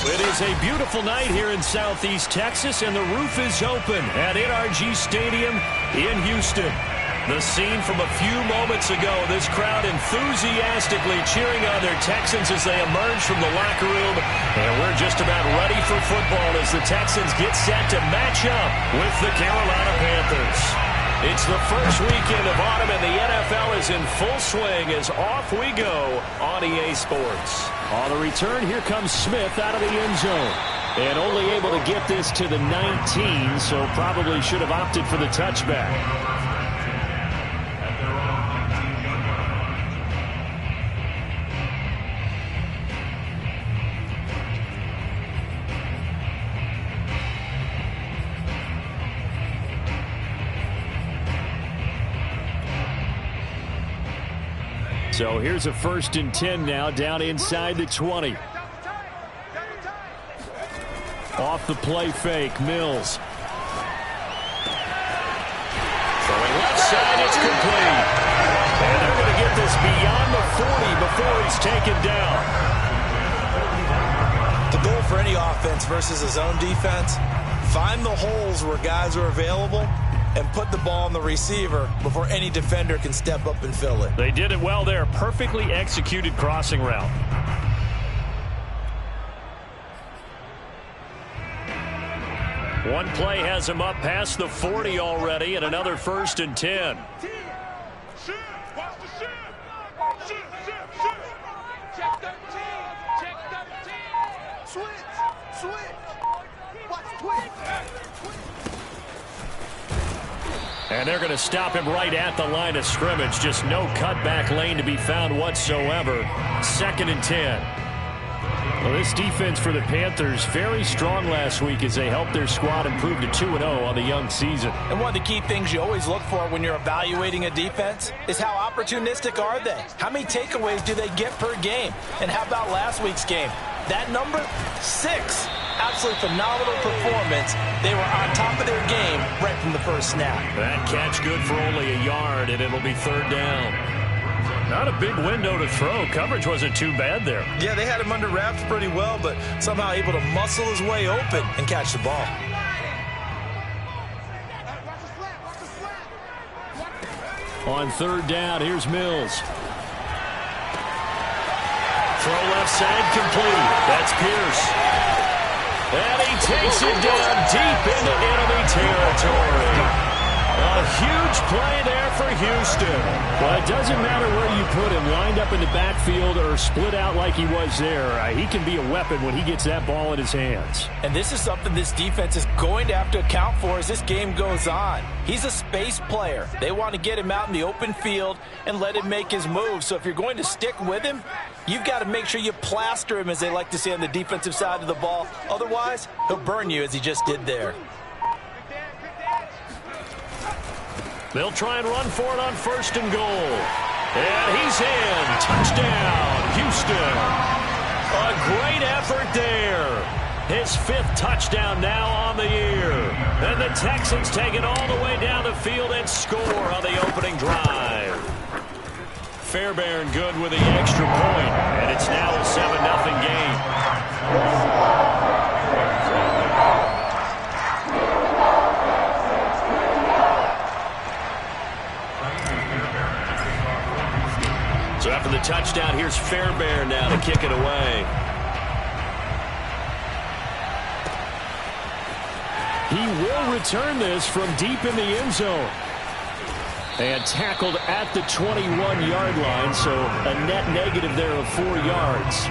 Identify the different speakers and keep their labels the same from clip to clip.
Speaker 1: It is a beautiful night here in Southeast Texas, and the roof is open at NRG Stadium in Houston. The scene from a few moments ago, this crowd enthusiastically cheering on their Texans as they emerge from the locker room. And we're just about ready for football as the Texans get set to match up with the Carolina Panthers. It's the first weekend of autumn, and the NFL is in full swing as off we go on EA Sports. On the return, here comes Smith out of the end zone. And only able to get this to the 19, so probably should have opted for the touchback. So here's a 1st and 10 now, down inside the 20. Off the play fake, Mills. Throwing left side, it's complete. And they're going to get this beyond the 40 before he's taken down.
Speaker 2: The goal for any offense versus a zone defense, find the holes where guys are available and put the ball on the receiver before any defender can step up and fill it.
Speaker 1: They did it well there. Perfectly executed crossing route. One play has him up past the 40 already, and another 1st and 10. And they're going to stop him right at the line of scrimmage. Just no cutback lane to be found whatsoever. 2nd and 10. Well, this defense for the Panthers, very strong last week as they helped their squad improve to 2-0 on the young season.
Speaker 2: And one of the key things you always look for when you're evaluating a defense is how opportunistic are they? How many takeaways do they get per game? And how about last week's game? That number, 6. Absolutely phenomenal performance. They were on top of their game right from the first snap.
Speaker 1: That catch good for only a yard, and it'll be 3rd down. Not a big window to throw. Coverage wasn't too bad there.
Speaker 2: Yeah, they had him under wraps pretty well, but somehow able to muscle his way open and catch the ball.
Speaker 1: On 3rd down, here's Mills. Throw left side complete. That's Pierce. And he takes it down deep into enemy territory. A huge play there for Houston. Well, it doesn't matter where you put him, lined up in the backfield or split out like he was there. He can be a weapon when he gets that ball in his hands.
Speaker 2: And this is something this defense is going to have to account for as this game goes on. He's a space player. They want to get him out in the open field and let him make his moves. So if you're going to stick with him, you've got to make sure you plaster him, as they like to say on the defensive side of the ball. Otherwise, he'll burn you as he just did there.
Speaker 1: They'll try and run for it on 1st and goal. And he's in. Touchdown, Houston. A great effort there. His 5th touchdown now on the year. And the Texans take it all the way down the field and score on the opening drive. Fairbairn good with the extra point, and it's now a 7-0 game. So after the touchdown, here's Fairbairn now to kick it away. He will return this from deep in the end zone. And tackled at the 21-yard line, so a net negative there of 4 yards.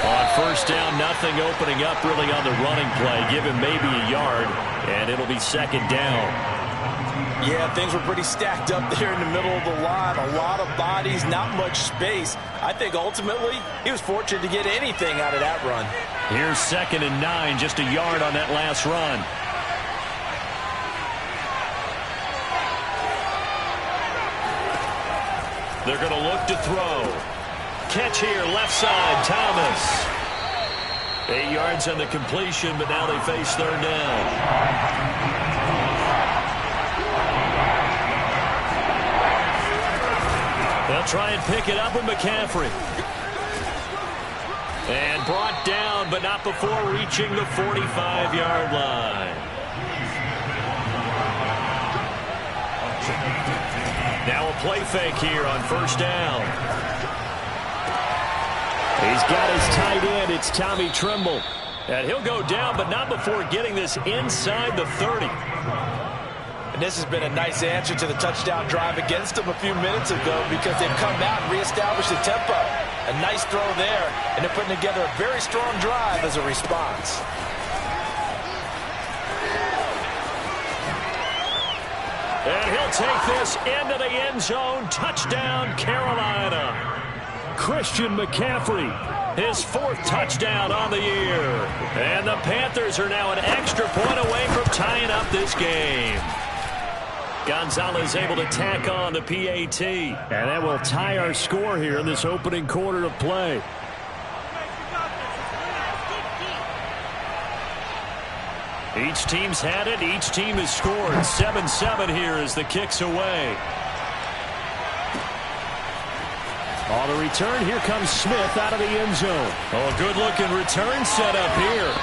Speaker 1: On 1st down, nothing opening up really on the running play. Give him maybe a yard, and it'll be 2nd down.
Speaker 2: Yeah, things were pretty stacked up there in the middle of the line. A lot of bodies, not much space. I think ultimately he was fortunate to get anything out of that run.
Speaker 1: Here's 2nd and 9, just a yard on that last run. They're going to look to throw. catch here, left side, Thomas. 8 yards on the completion, but now they face third down. They'll try and pick it up with McCaffrey. And brought down, but not before reaching the 45-yard line. Now a play fake here on first down. He's got his tight end. It's Tommy Tremble. And he'll go down, but not before getting this inside the 30.
Speaker 2: And this has been a nice answer to the touchdown drive against them a few minutes ago because they've come out and reestablished the tempo. A nice throw there, and they're putting together a very strong drive as a response.
Speaker 1: And he'll take this into the end zone. Touchdown, Carolina. Christian McCaffrey, his 4th touchdown on the year. And the Panthers are now an extra point away from tying up this game. Gonzalez able to tack on the PAT. And that will tie our score here in this opening quarter of play. Each team's had it. Each team has scored. 7-7 here as the kick's away. On the return, here comes Smith out of the end zone. Oh, a good-looking return set up here.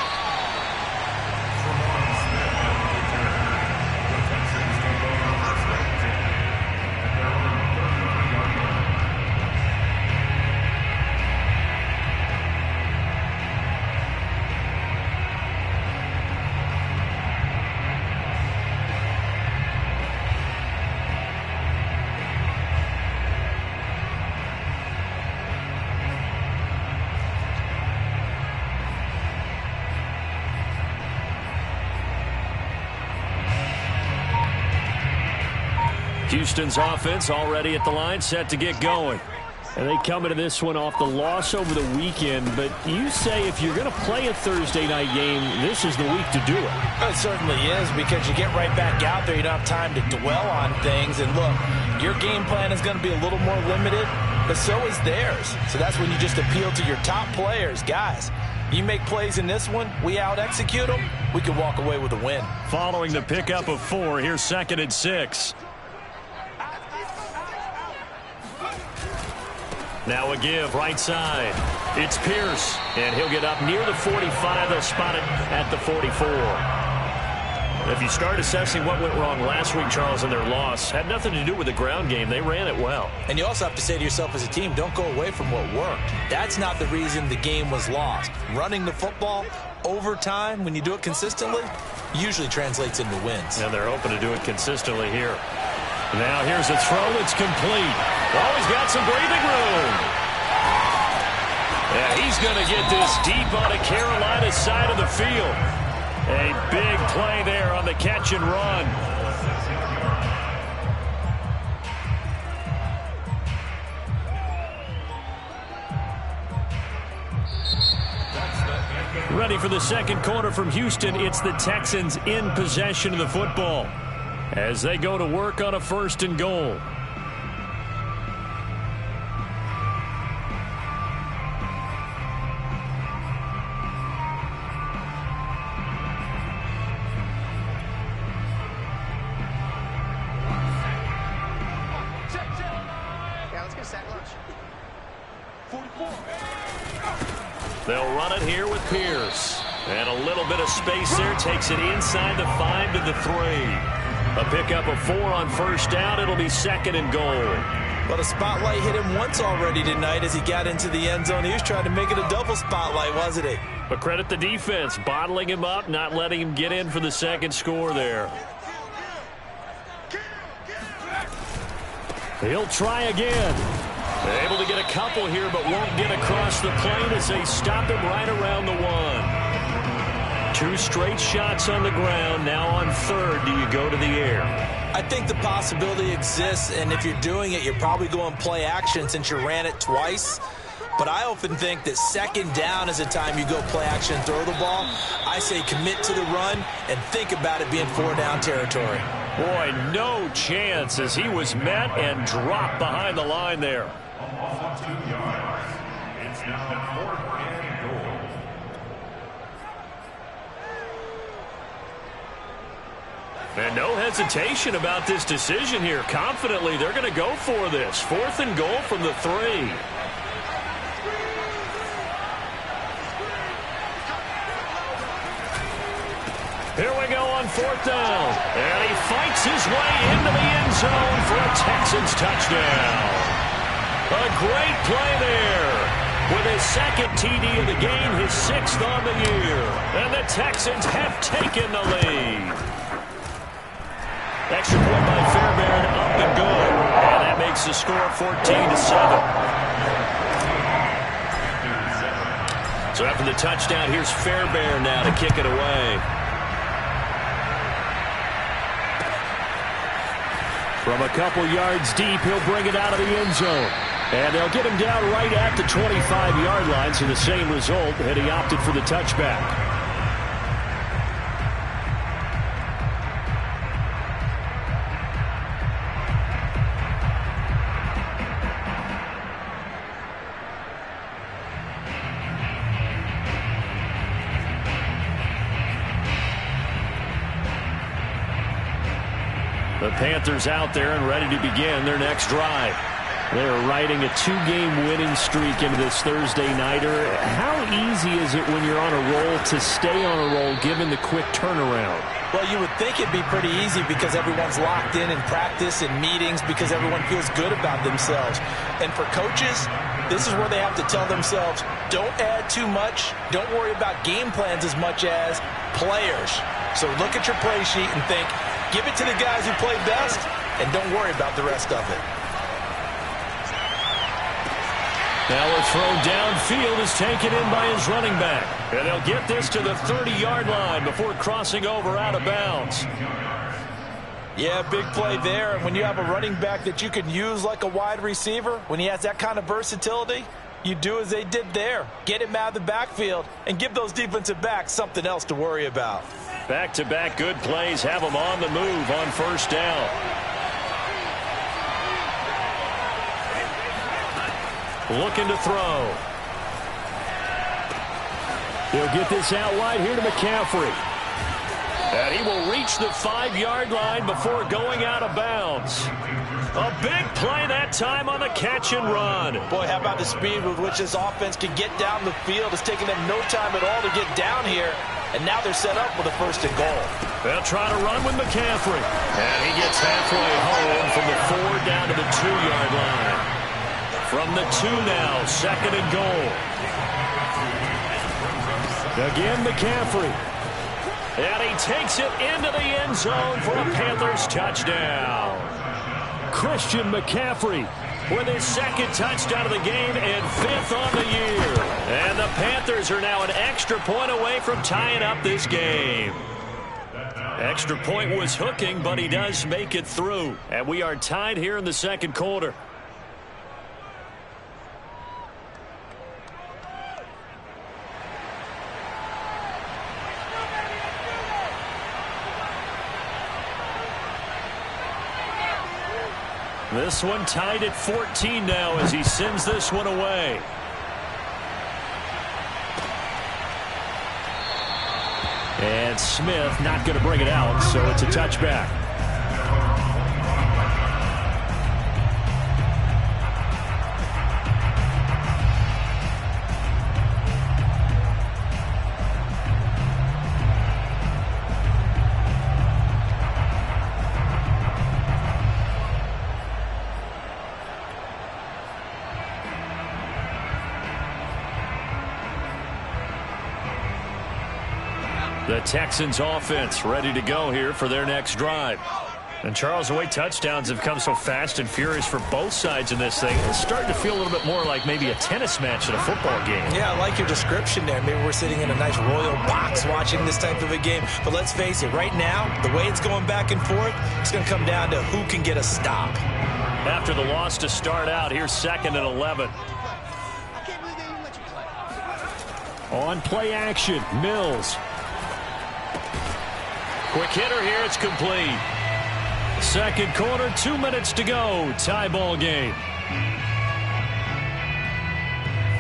Speaker 1: Houston's offense already at the line, set to get going. And they come into this one off the loss over the weekend. But you say if you're going to play a Thursday night game, this is the week to do it.
Speaker 2: It certainly is, because you get right back out there. You don't have time to dwell on things. And look, your game plan is going to be a little more limited, but so is theirs. So that's when you just appeal to your top players. Guys, you make plays in this one, we out-execute them, we can walk away with a win.
Speaker 1: Following the pickup of 4, here's 2nd and 6. Now a give, right side. It's Pierce, and he'll get up near the 45. They'll spot it at the 44. If you start assessing what went wrong last week, Charles, in their loss, had nothing to do with the ground game. They ran it well.
Speaker 2: And you also have to say to yourself as a team, don't go away from what worked. That's not the reason the game was lost. Running the football over time, when you do it consistently, usually translates into wins.
Speaker 1: And they're hoping to do it consistently here. Now here's a throw that's complete. Oh, he's got some breathing room. Yeah, he's going to get this deep on the Carolina side of the field. A big play there on the catch and run. Ready for the second quarter from Houston. It's the Texans in possession of the football as they go to work on a 1st and goal. They'll run it here with Pierce. And a little bit of space there. Takes it inside the 5 to the 3. A pickup of 4 on 1st down. It'll be 2nd and goal.
Speaker 2: Well, the spotlight hit him once already tonight as he got into the end zone. He was trying to make it a double spotlight, wasn't he?
Speaker 1: But credit the defense, bottling him up, not letting him get in for the second score there. He'll try again. They're able to get a couple here, but won't get across the plane as they stop him right around the 1. 2 straight shots on the ground. Now on 3rd, do you go to the air?
Speaker 2: I think the possibility exists, and if you're doing it, you're probably going play action since you ran it twice. But I often think that 2nd down is the time you go play action and throw the ball. I say commit to the run and think about it being 4-down territory.
Speaker 1: Boy, no chance as he was met and dropped behind the line there. And no hesitation about this decision here. Confidently, they're going to go for this. 4th and goal from the 3. Here we go on 4th down. And he fights his way into the end zone for a Texans touchdown. A great play there. With his 2nd TD of the game, his 6th on the year. And the Texans have taken the lead. Extra point by Fairbairn, up and good. And that makes the score 14-7. So after the touchdown, here's Fairbairn now to kick it away. From a couple yards deep, he'll bring it out of the end zone. And they'll get him down right at the 25-yard line, so the same result, and he opted for the touchback. The Panthers out there and ready to begin their next drive. They're riding a 2-game winning streak into this Thursday nighter. How easy is it when you're on a roll to stay on a roll given the quick turnaround?
Speaker 2: Well, you would think it'd be pretty easy because everyone's locked in practice and meetings because everyone feels good about themselves. And for coaches, this is where they have to tell themselves, don't add too much. Don't worry about game plans as much as players. So look at your play sheet and think, give it to the guys who play best, and don't worry about the rest of it.
Speaker 1: Now a throw downfield is taken in by his running back. And they'll get this to the 30-yard line before crossing over out of bounds.
Speaker 2: Yeah, big play there. And when you have a running back that you can use like a wide receiver, when he has that kind of versatility, you do as they did there. Get him out of the backfield and give those defensive backs something else to worry about.
Speaker 1: Back-to-back good plays have him on the move on 1st down. Looking to throw. He'll get this out wide here to McCaffrey. And he will reach the 5-yard line before going out of bounds. A big play that time on the catch and run.
Speaker 2: Boy, how about the speed with which this offense can get down the field? It's taken them no time at all to get down here. And now they're set up with a 1st and goal.
Speaker 1: They'll try to run with McCaffrey. And he gets halfway home from the 4 down to the 2-yard line. From the 2 now, 2nd and goal. Again, McCaffrey. And he takes it into the end zone for a Panthers touchdown. Christian McCaffrey with his 2nd touchdown of the game and 5th on the year. And the Panthers are now an extra point away from tying up this game. Extra point was hooking, but he does make it through. And we are tied here in the 2nd quarter. This one tied at 14 now as he sends this one away. And Smith not going to bring it out, so it's a touchback. The Texans offense ready to go here for their next drive. And Charles, the way touchdowns have come so fast and furious for both sides in this thing, it's starting to feel a little bit more like maybe a tennis match in a football game.
Speaker 2: Yeah, I like your description there. Maybe we're sitting in a nice royal box watching this type of a game. But let's face it, right now, the way it's going back and forth, it's going to come down to who can get a stop.
Speaker 1: After the loss to start out, here's 2nd and 11. On play action, Mills. Quick hitter here, it's complete. 2nd quarter, 2 minutes to go. Tie ball game.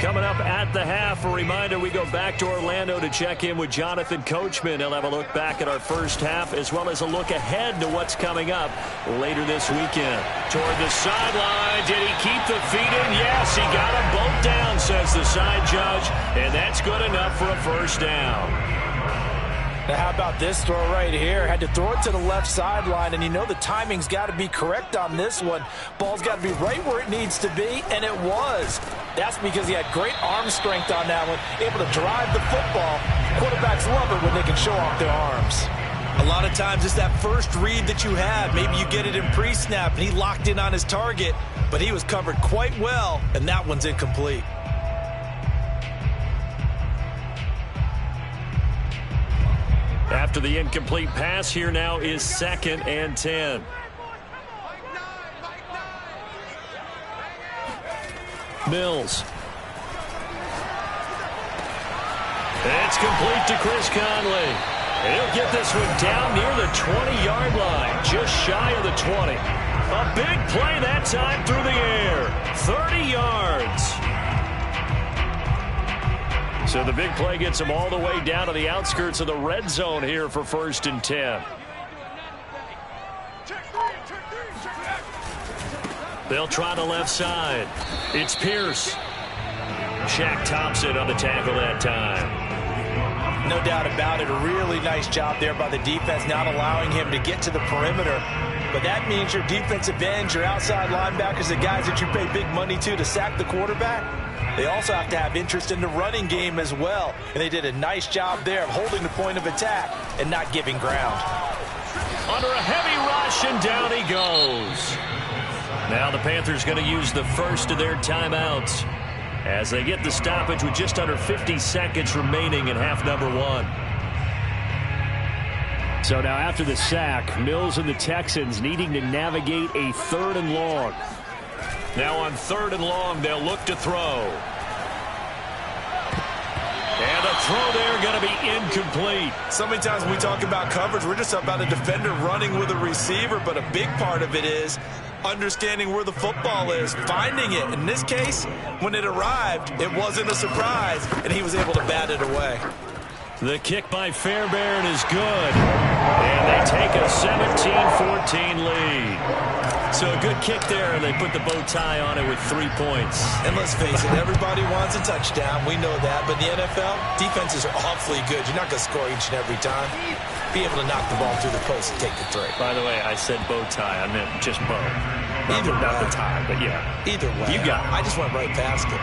Speaker 1: Coming up at the half, a reminder, we go back to Orlando to check in with Jonathan Coachman. He'll have a look back at our first half as well as a look ahead to what's coming up later this weekend. Toward the sideline, did he keep the feet in? Yes, he got them both down, says the side judge, and that's good enough for a first down.
Speaker 2: Now how about this throw right here? Had to throw it to the left sideline, and you know the timing's got to be correct on this one. Ball's got to be right where it needs to be, and it was. That's because he had great arm strength on that one, able to drive the football. Quarterbacks love it when they can show off their arms.
Speaker 3: A lot of times it's that first read that you have. Maybe you get it in pre-snap, and he locked in on his target, but he was covered quite well, and that one's incomplete.
Speaker 1: After the incomplete pass, here now is 2nd and 10. Mills. It's complete to Chris Conley. And he'll get this one down near the 20-yard line, just shy of the 20. A big play that time through the air. 30 yards. So the big play gets him all the way down to the outskirts of the red zone here for 1st and 10. They'll try the left side. It's Pierce. Shaq Thompson on the tackle that time.
Speaker 2: No doubt about it. A really nice job there by the defense, not allowing him to get to the perimeter. But that means your defensive ends, your outside linebackers, the guys that you pay big money to sack the quarterback, they also have to have interest in the running game as well. And they did a nice job there of holding the point of attack and not giving ground.
Speaker 1: Under a heavy rush, and down he goes. Now the Panthers going to use the first of their timeouts as they get the stoppage with just under 50 seconds remaining in half number 1. So now after the sack, Mills and the Texans needing to navigate a 3rd and long. Now on 3rd and long, they'll look to throw. And a throw there going to be incomplete.
Speaker 3: So many times when we talk about coverage, we're just about a defender running with a receiver, but a big part of it is understanding where the football is, finding it. In this case, when it arrived, it wasn't a surprise, and he was able to bat it away.
Speaker 1: The kick by Fairbairn is good. And they take a 17-14 lead. So a good kick there, and they put the bow tie on it with 3 points.
Speaker 3: And let's face it, everybody wants a touchdown. We know that. But in the NFL, defenses are awfully good. You're not going to score each and every time. Be able to knock the ball through the post and take the 3.
Speaker 1: By the way, I said bow tie. I meant just bow.
Speaker 3: Either way.
Speaker 1: Not the tie, but yeah.
Speaker 3: Either way.
Speaker 1: You got it.
Speaker 3: I just went right past it.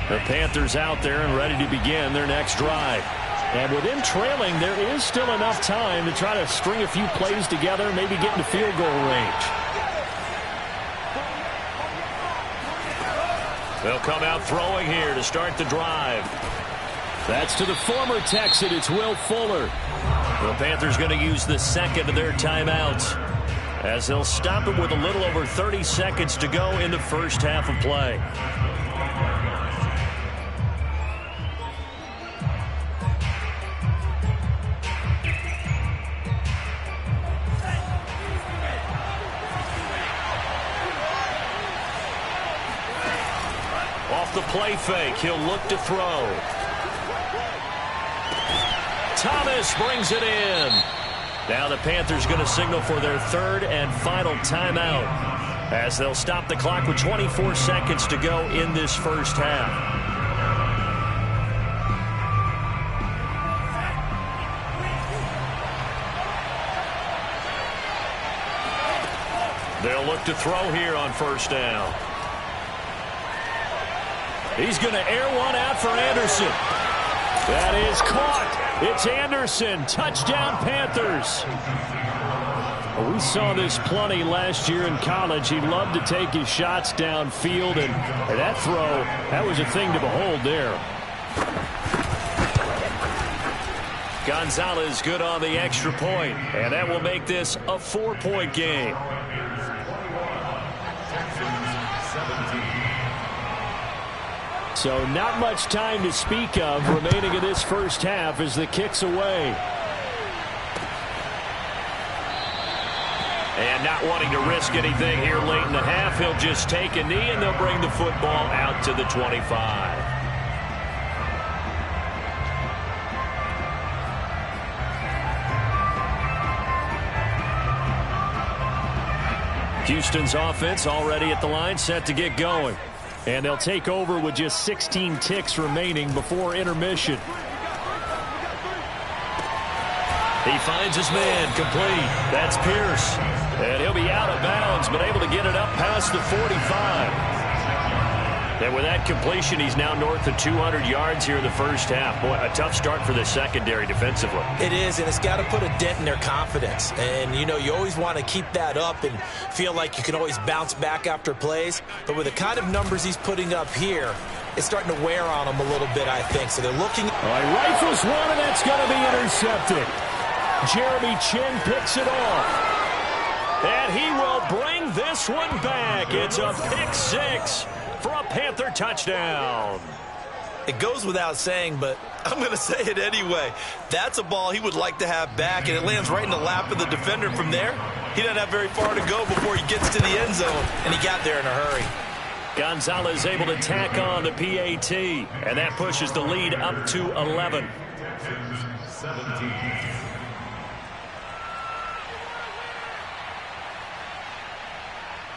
Speaker 1: The Panthers out there and ready to begin their next drive. And with them trailing, there is still enough time to try to string a few plays together, maybe get into field goal range. They'll come out throwing here to start the drive. That's to the former Texan. It's Will Fuller. The Panthers going to use the 2nd of their timeouts as they'll stop it with a little over 30 seconds to go in the first half of play. Off the play fake, he'll look to throw. Thomas brings it in. Now the Panthers going to signal for their 3rd and final timeout as they'll stop the clock with 24 seconds to go in this first half. They'll look to throw here on 1st down. He's going to air one out for Anderson. That is caught. It's Anderson. Touchdown, Panthers. We saw this plenty last year in college. He loved to take his shots downfield, and that throw, that was a thing to behold there. Gonzalez good on the extra point, and that will make this a 4-point game. So not much time to speak of remaining in this first half as the kick's away. And not wanting to risk anything here late in the half, he'll just take a knee and they'll bring the football out to the 25. Houston's offense already at the line, set to get going. And they'll take over with just 16 ticks remaining before intermission. He finds his man, complete. That's Pierce. And he'll be out of bounds, but able to get it up past the 45. And with that completion, he's now north of 200 yards here in the first half. Boy, a tough start for the secondary defensively.
Speaker 2: It is, and it's got to put a dent in their confidence. And, you know, you always want to keep that up and feel like you can always bounce back after plays. But with the kind of numbers he's putting up here, it's starting to wear on them a little bit, I think. So they're looking.
Speaker 1: All right, rifles one, and that's going to be intercepted. Jeremy Chinn picks it off. And he will bring this one back. It's a pick six for a Panther touchdown.
Speaker 3: It goes without saying, but I'm going to say it anyway. That's a ball he would like to have back, and it lands right in the lap of the defender from there. He doesn't have very far to go before he gets to the end zone, and he got there in a hurry.
Speaker 1: Gonzalez able to tack on the PAT, and that pushes the lead up to 11.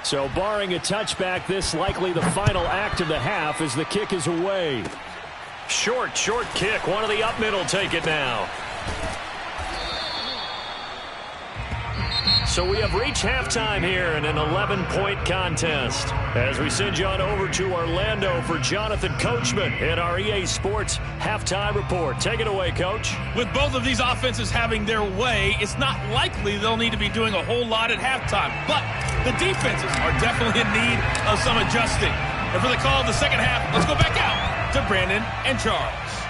Speaker 1: So barring a touchback, this likely the final act of the half as the kick is away. Short kick. One of the up middle take it now. So we have reached halftime here in an 11-point contest. As we send you on over to Orlando for Jonathan Coachman in our EA Sports Halftime Report. Take it away, Coach.
Speaker 4: With both of these offenses having their way, it's not likely they'll need to be doing a whole lot at halftime. But the defenses are definitely in need of some adjusting. And for the call of the second half, let's go back out to Brandon and Charles.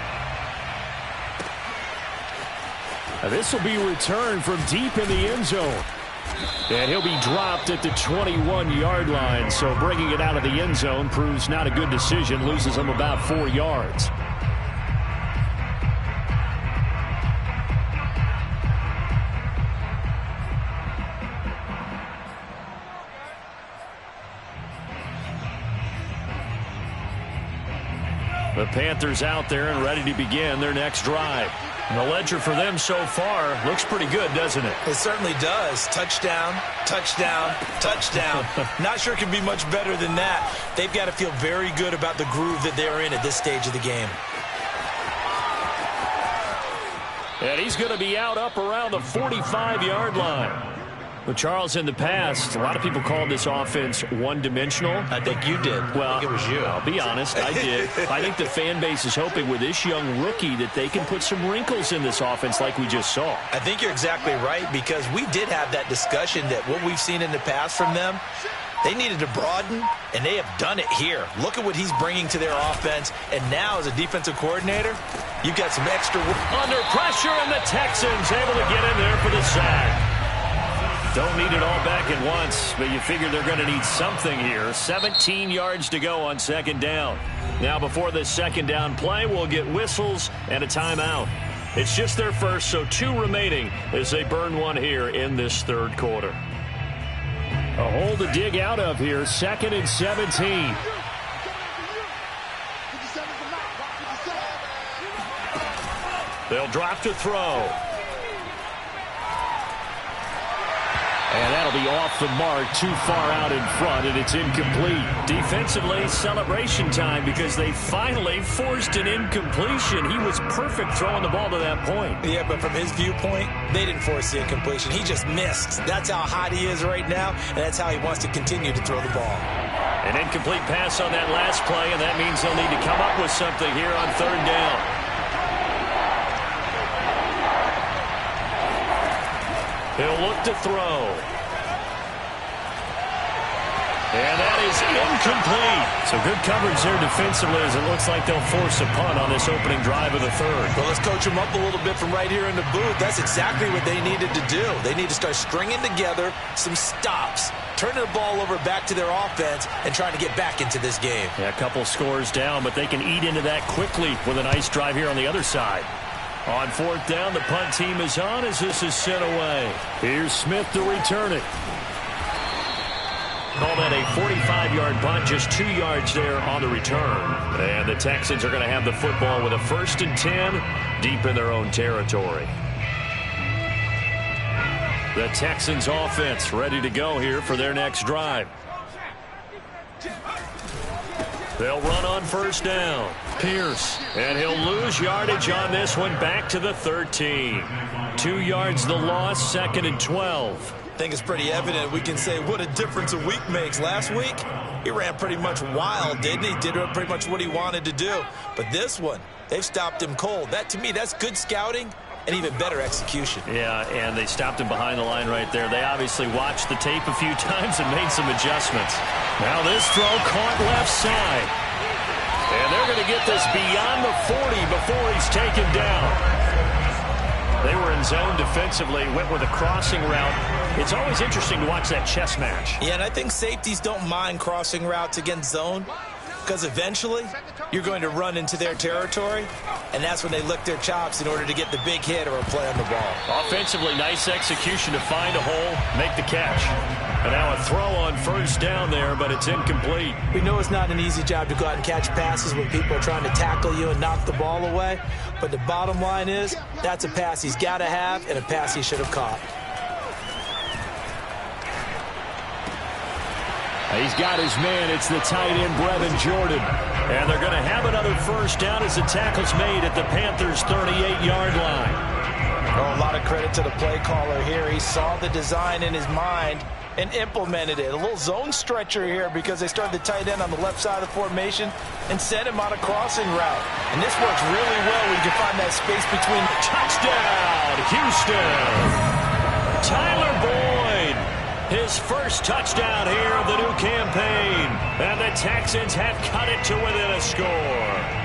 Speaker 1: Now this will be returned from deep in the end zone. And he'll be dropped at the 21-yard line. So bringing it out of the end zone proves not a good decision. Loses him about 4 yards. The Panthers out there and ready to begin their next drive. And the ledger for them so far looks pretty good, doesn't it?
Speaker 3: It certainly does. Touchdown, touchdown, touchdown. Not sure it can be much better than that. They've got to feel very good about the groove that they're in at this stage of the game.
Speaker 1: And he's going to be out up around the 45-yard line. Well, Charles, in the past, a lot of people called this offense one-dimensional.
Speaker 3: I think you did.
Speaker 1: Well,
Speaker 3: I think it was you.
Speaker 1: I'll be honest, I did. I think the fan base is hoping with this young rookie that they can put some wrinkles in this offense like we just saw.
Speaker 3: I think you're exactly right, because we did have that discussion that what we've seen in the past from them, they needed to broaden, and they have done it here. Look at what he's bringing to their offense, and now as a defensive coordinator, you've got some extra
Speaker 1: under pressure, and the Texans able to get in there for the sack. Don't need it all back at once, but you figure they're going to need something here. 17 yards to go on second down. Now before this second down play, we'll get whistles and a timeout. It's just their first, so 2 remaining as they burn one here in this third quarter. A hole to dig out of here, 2nd and 17. They'll drop to throw. And that'll be off the mark, too far out in front, and it's incomplete. Defensively, celebration time because they finally forced an incompletion. He was perfect throwing the ball to that point.
Speaker 3: Yeah, but from his viewpoint, they didn't force the incompletion. He just missed. That's how hot he is right now, and that's how he wants to continue to throw the ball.
Speaker 1: An incomplete pass on that last play, and that means they'll need to come up with something here on third down. He'll look to throw. And that is incomplete. So good coverage there defensively as it looks like they'll force a punt on this opening drive of the third.
Speaker 3: Well, let's coach them up a little bit from right here in the booth. That's exactly what they needed to do. They need to start stringing together some stops, turning the ball over back to their offense, and trying to get back into this game.
Speaker 1: Yeah, a couple scores down, but they can eat into that quickly with a nice drive here on the other side. On fourth down, the punt team is on as this is sent away. Here's Smith to return it. Call that a 45-yard punt, just 2 yards there on the return. And the Texans are going to have the football with a 1st and 10 deep in their own territory. The Texans offense ready to go here for their next drive. They'll run on 1st down. Pierce, and he'll lose yardage on this one back to the 13. 2 yards the loss, 2nd and 12.
Speaker 3: I think it's pretty evident. We can say what a difference a week makes. Last week, he ran pretty much wild, didn't he? Did pretty much what he wanted to do. But this one, they've stopped him cold. That, to me, that's good scouting and even better execution.
Speaker 1: Yeah, and they stopped him behind the line right there. They obviously watched the tape a few times and made some adjustments. Now this throw caught left side. And they're going to get this beyond the 40 before he's taken down. They were in zone defensively, went with a crossing route. It's always interesting to watch that chess match.
Speaker 3: Yeah, and I think safeties don't mind crossing routes against zone because eventually you're going to run into their territory, and that's when they lick their chops in order to get the big hit or a play on the ball.
Speaker 1: Offensively, nice execution to find a hole, make the catch. And now a throw on 1st down there, but it's incomplete.
Speaker 2: We know it's not an easy job to go out and catch passes when people are trying to tackle you and knock the ball away. But the bottom line is, that's a pass he's got to have and a pass he should have caught.
Speaker 1: He's got his man. It's the tight end, Brevin Jordan. And they're going to have another 1st down as the tackle's made at the Panthers' 38-yard line.
Speaker 2: Oh, a lot of credit to the play caller here. He saw the design in his mind and implemented it. A little zone stretcher here because they started the tight end on the left side of the formation and sent him on a crossing route. And this works really well when you can find that space between.
Speaker 1: Touchdown, Houston. Tyler Boyd, his first touchdown here of the new campaign. And the Texans have cut it to within a score.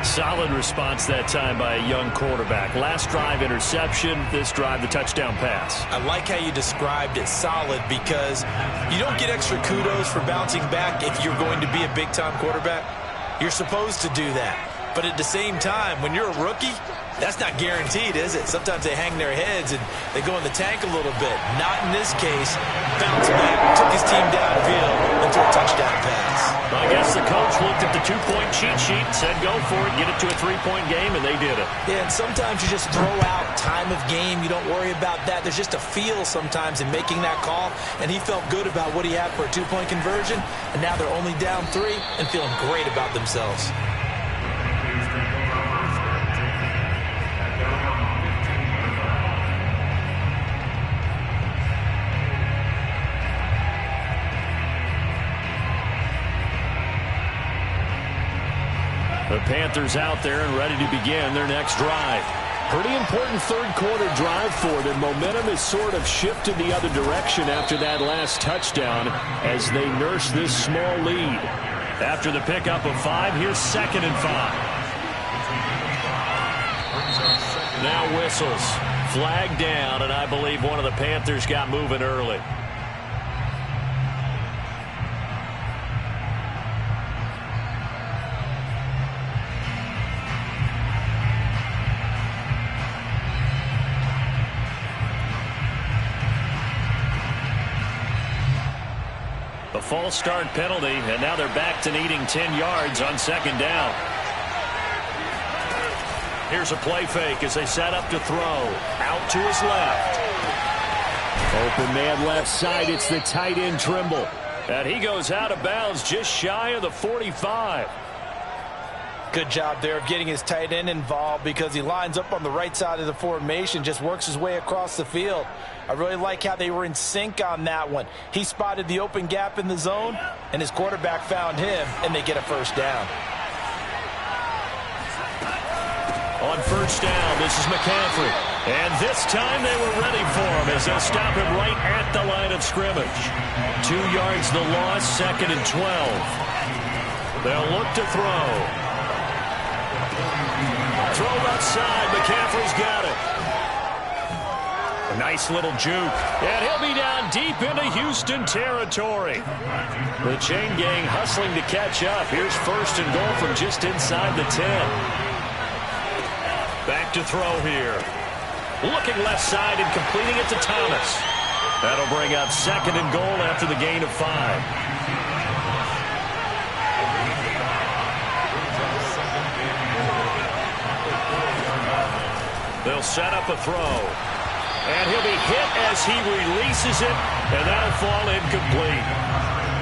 Speaker 1: Solid response that time by a young quarterback. Last drive, interception. This drive, the touchdown pass.
Speaker 3: I like how you described it, solid, because you don't get extra kudos for bouncing back if you're going to be a big-time quarterback. You're supposed to do that. But at the same time, when you're a rookie, that's not guaranteed, is it? Sometimes they hang their heads and they go in the tank a little bit. Not in this case. Bounced back, took his team downfield, and threw a touchdown pass.
Speaker 1: I guess the coach looked at the 2-point cheat sheet, said go for it, get it to a 3-point game, and they did it.
Speaker 2: Yeah, and sometimes you just throw out time of game. You don't worry about that. There's just a feel sometimes in making that call, and he felt good about what he had for a 2-point conversion, and now they're only down 3 and feeling great about themselves.
Speaker 1: The Panthers out there and ready to begin their next drive. Pretty important third-quarter drive for them. Momentum has sort of shifted the other direction after that last touchdown as they nurse this small lead. After the pickup of 5, here's 2nd and 5. Now whistles. Flag down, and I believe one of the Panthers got moving early. A false start penalty, and now they're back to needing 10 yards on 2nd down. Here's a play fake as they set up to throw. Out to his left. Open man left side. It's the tight end Trimble. And he goes out of bounds just shy of the 45.
Speaker 2: Good job there of getting his tight end involved because he lines up on the right side of the formation, just works his way across the field. I really like how they were in sync on that one. He spotted the open gap in the zone, and his quarterback found him, and they get a 1st down.
Speaker 1: On first down, this is McCaffrey. And this time they were ready for him as they'll stop him right at the line of scrimmage. 2 yards the loss, 2nd and 12. They'll look to throw. Throw left side. McCaffrey's got it. A nice little juke. And he'll be down deep into Houston territory. The chain gang hustling to catch up. Here's 1st and goal from just inside the 10. Back to throw here. Looking left side and completing it to Thomas. That'll bring up 2nd and goal after the gain of 5. They'll set up a throw. And he'll be hit as he releases it, and that'll fall incomplete.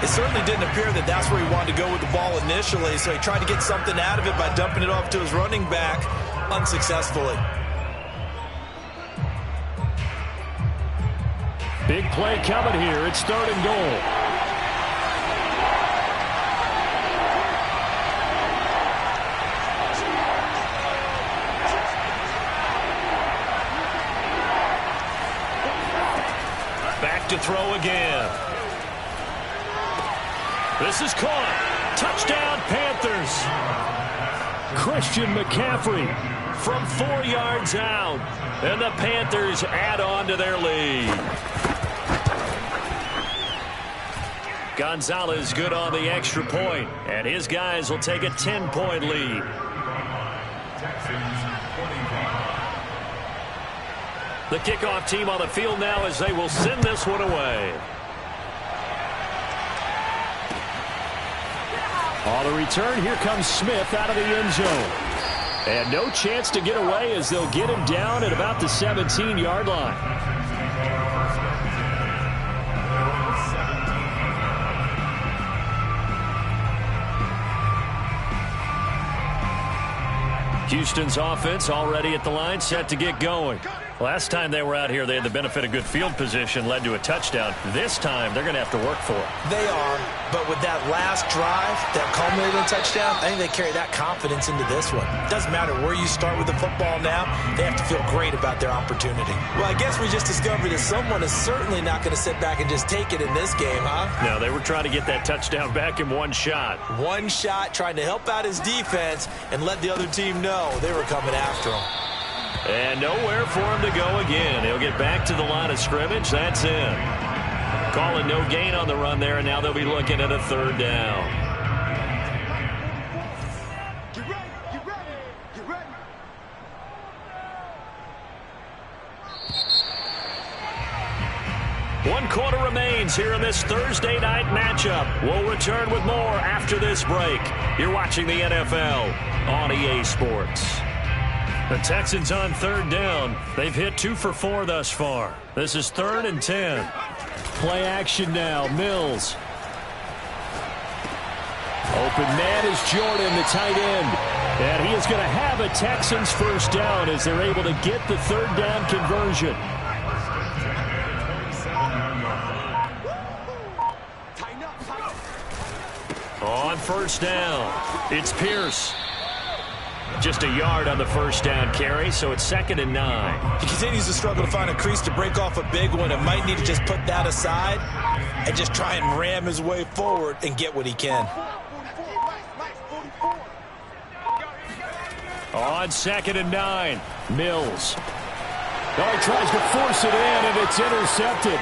Speaker 3: It certainly didn't appear that that's where he wanted to go with the ball initially, so he tried to get something out of it by dumping it off to his running back unsuccessfully.
Speaker 1: Big play coming here. It's 3rd and goal. Back to throw again. This is caught. Touchdown, Panthers. Christian McCaffrey from 4 yards out. And the Panthers add on to their lead. Gonzalez good on the extra point, and his guys will take a 10-point lead. The kickoff team on the field now as they will send this one away. On the return, here comes Smith out of the end zone. And no chance to get away as they'll get him down at about the 17-yard line. Houston's offense already at the line, set to get going. Last time they were out here, they had the benefit of good field position, led to a touchdown. This time, they're going to have to work for it.
Speaker 3: They are, but with that last drive that culminated in a touchdown, I think they carry that confidence into this one. Doesn't matter where you start with the football now, they have to feel great about their opportunity. Well, I guess we just discovered that someone is certainly not going to sit back and just take it in this game, huh?
Speaker 1: No, they were trying to get that touchdown back in one shot.
Speaker 3: One shot, trying to help out his defense and let the other team know they were coming after him.
Speaker 1: And nowhere for him to go again. He'll get back to the line of scrimmage. That's in. Calling no gain on the run there, and now they'll be looking at a 3rd down.
Speaker 5: Get ready, get ready, get ready.
Speaker 1: One quarter remains here in this Thursday night matchup. We'll return with more after this break. You're watching the NFL on EA Sports. The Texans on 3rd down. They've hit 2 for 4 thus far. This is 3rd and 10. Play action now. Mills. Open man is Jordan, the tight end. And he is going to have a Texans 1st down as they're able to get the 3rd down conversion. On 1st down, it's Pierce. Just a yard on the 1st down carry, so it's 2nd and 9.
Speaker 3: He continues to struggle to find a crease to break off a big one and might need to just put that aside and just try and ram his way forward and get what he can.
Speaker 1: On 2nd and 9, Mills. Oh, he tries to force it in, and it's intercepted.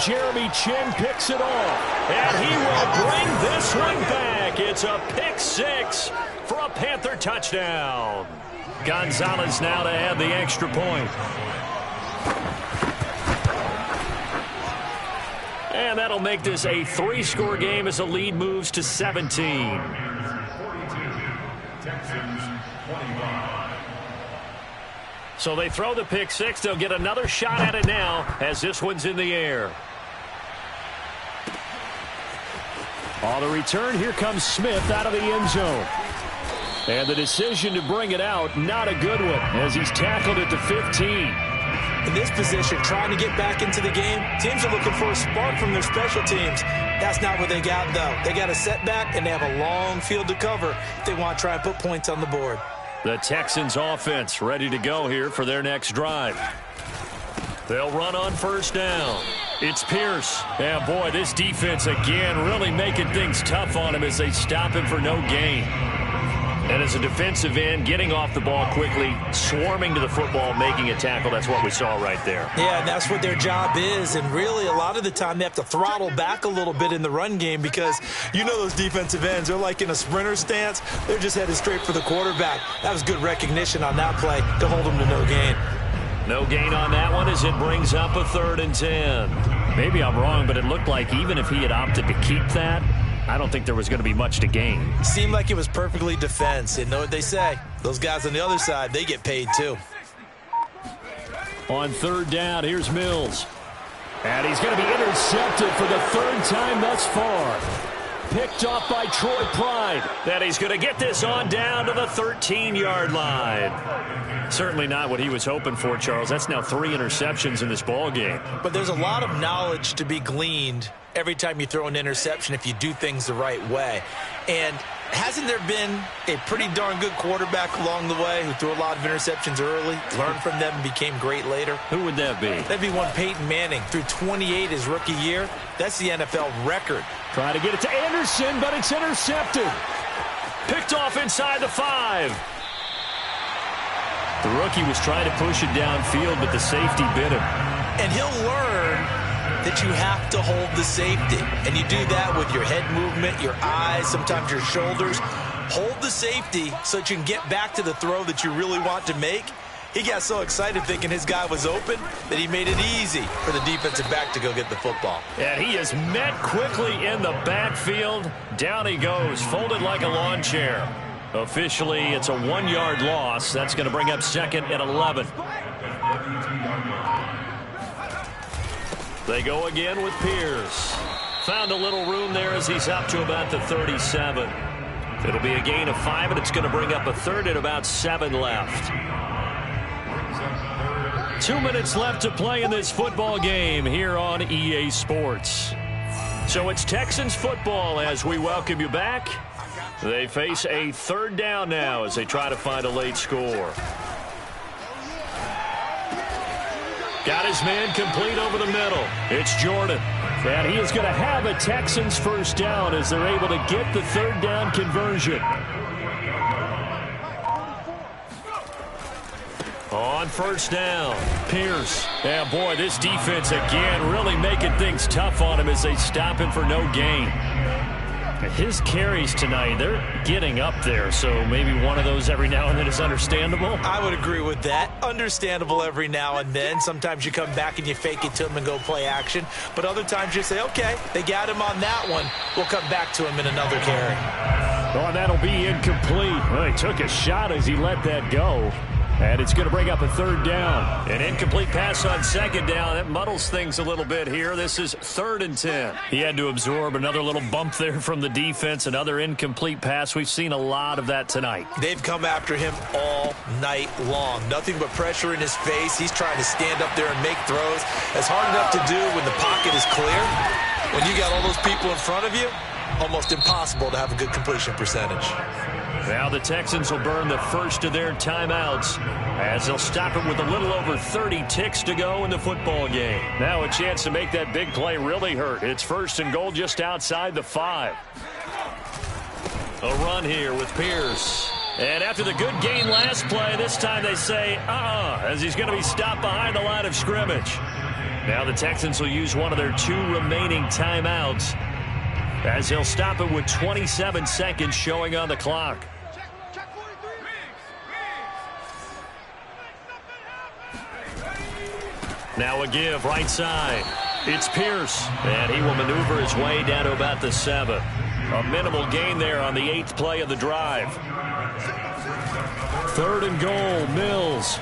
Speaker 1: Jeremy Chin picks it off, and he will bring this one back. It's a pick 6 for a Panther touchdown. Gonzalez now to add the extra point. And that'll make this a 3-score game as the lead moves to 17. So they throw the pick 6. They'll get another shot at it now as this one's in the air. On the return, here comes Smith out of the end zone. And the decision to bring it out, not a good one, as he's tackled at the 15.
Speaker 3: In this position, trying to get back into the game, teams are looking for a spark from their special teams. That's not what they got, though. They got a setback, and they have a long field to cover if they want to try and put points on the board.
Speaker 1: The Texans offense ready to go here for their next drive. They'll run on first down. It's Pierce. Yeah, boy, this defense again really making things tough on him as they stop him for no gain. And as a defensive end, getting off the ball quickly, swarming to the football, making a tackle, that's what we saw right there.
Speaker 2: Yeah, and that's what their job is. And really, a lot of the time, they have to throttle back a little bit in the run game because you know those defensive ends, they're like in a sprinter stance. They're just headed straight for the quarterback. That was good recognition on that play to hold them to no gain.
Speaker 1: No gain on that one as it brings up a 3rd and 10. Maybe I'm wrong, but it looked like even if he had opted to keep that, I don't think there was going to be much to gain.
Speaker 2: Seemed like it was perfectly defense. And know what they say? Those guys on the other side, they get paid too.
Speaker 1: On 3rd down, here's Mills. And he's going to be intercepted for the 3rd time thus far. Picked off by Troy Pride. That he's going to get this on down to the 13-yard line. Certainly not what he was hoping for, Charles. That's now 3 interceptions in this ball game.
Speaker 2: But there's a lot of knowledge to be gleaned every time you throw an interception if you do things the right way. And hasn't there been a pretty darn good quarterback along the way who threw a lot of interceptions early, learned from them, and became great later?
Speaker 1: Who would that be?
Speaker 2: That'd be one Peyton Manning. Threw 28 his rookie year. That's the NFL record.
Speaker 1: Trying to get it to Anderson, but it's intercepted. Picked off inside the 5. The rookie was trying to push it downfield, but the safety bit him.
Speaker 2: And he'll learn that you have to hold the safety. And you do that with your head movement, your eyes, sometimes your shoulders. Hold the safety so that you can get back to the throw that you really want to make. He got so excited thinking his guy was open that he made it easy for the defensive back to go get the football.
Speaker 1: And he is met quickly in the backfield. Down he goes, folded like a lawn chair. Officially, it's a 1-yard loss. That's going to bring up 2nd and 11. They go again with Pierce. Found a little room there as he's up to about the 37. It'll be a gain of 5, and it's going to bring up a 3rd and about 7 left. 2 minutes left to play in this football game here on EA Sports. So it's Texans football as we welcome you back. They face a 3rd down now as they try to find a late score. Got his man complete over the middle. It's Jordan. And he is going to have a Texans 1st down as they're able to get the 3rd down conversion. On 1st down, Pierce. Yeah, boy, this defense again really making things tough on him as they stop him for no gain. His carries tonight, they're getting up there, so maybe one of those every now and then is understandable.
Speaker 2: I would agree with that. Understandable every now and then. Sometimes you come back and you fake it to him and go play action. But other times you say, okay, they got him on that one. We'll come back to him in another carry.
Speaker 1: Oh, that'll be incomplete. Well, he took a shot as he let that go. And it's going to bring up a 3rd down. An incomplete pass on 2nd down. That muddles things a little bit here. This is 3rd and 10. He had to absorb another little bump there from the defense. Another incomplete pass. We've seen a lot of that tonight.
Speaker 2: They've come after him all night long. Nothing but pressure in his face. He's trying to stand up there and make throws. That's hard enough to do when the pocket is clear. When you got all those people in front of you, almost impossible to have a good completion percentage.
Speaker 1: Now the Texans will burn the first of their timeouts as they'll stop it with a little over 30 ticks to go in the football game. Now a chance to make that big play really hurt. It's 1st and goal just outside the 5. A run here with Pierce. And after the good gain last play, this time they say, as he's going to be stopped behind the line of scrimmage. Now the Texans will use one of their 2 remaining timeouts as they'll stop it with 27 seconds showing on the clock. Now a give right side. It's Pierce, and he will maneuver his way down to about the 7. A minimal gain there on the 8th play of the drive. 3rd and goal, Mills.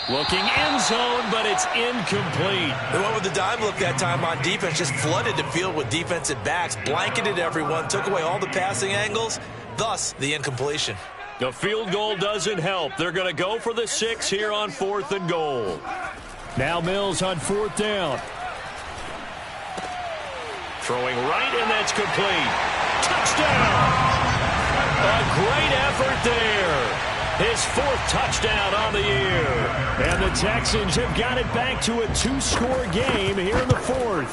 Speaker 1: Looking end zone, but it's incomplete.
Speaker 2: They went with the dime look that time on defense, just flooded the field with defensive backs, blanketed everyone, took away all the passing angles, thus the incompletion.
Speaker 1: The field goal doesn't help. They're going to go for the 6 here on 4th and goal. Now Mills on 4th down. Throwing right, and that's complete. Touchdown! A great effort there. his 4th touchdown on the year. And the Texans have got it back to a 2-score game here in the 4th.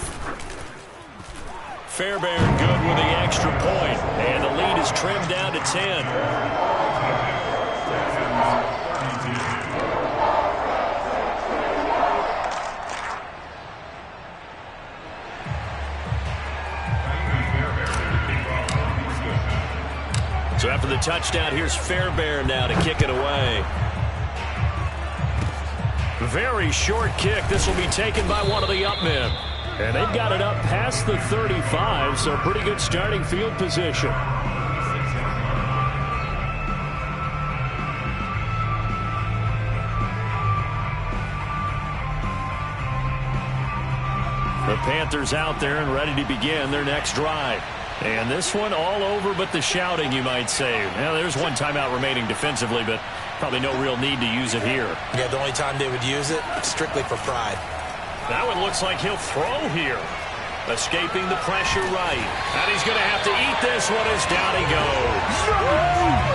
Speaker 1: Fairbairn good with the extra point, and the lead is trimmed down to 10. So after the touchdown, here's Fairbairn now to kick it away. Very short kick. This will be taken by one of the up men. And they've got it up past the 35, so pretty good starting field position. The Panthers out there and ready to begin their next drive. And this one all over but the shouting, you might say. Well, there's one timeout remaining defensively, but probably no real need to use it here.
Speaker 2: Yeah, the only time they would use it, strictly for pride.
Speaker 1: That one looks like he'll throw here. Escaping the pressure right. And he's going to have to eat this one as down he goes.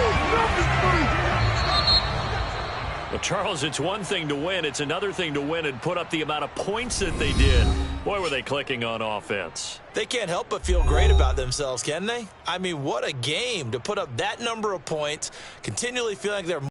Speaker 1: Well, Charles, it's one thing to win. It's another thing to win and put up the amount of points that they did. Boy, were they clicking on offense.
Speaker 2: They can't help but feel great about themselves, can they? I mean, what a game to put up that number of points, continually feeling like they're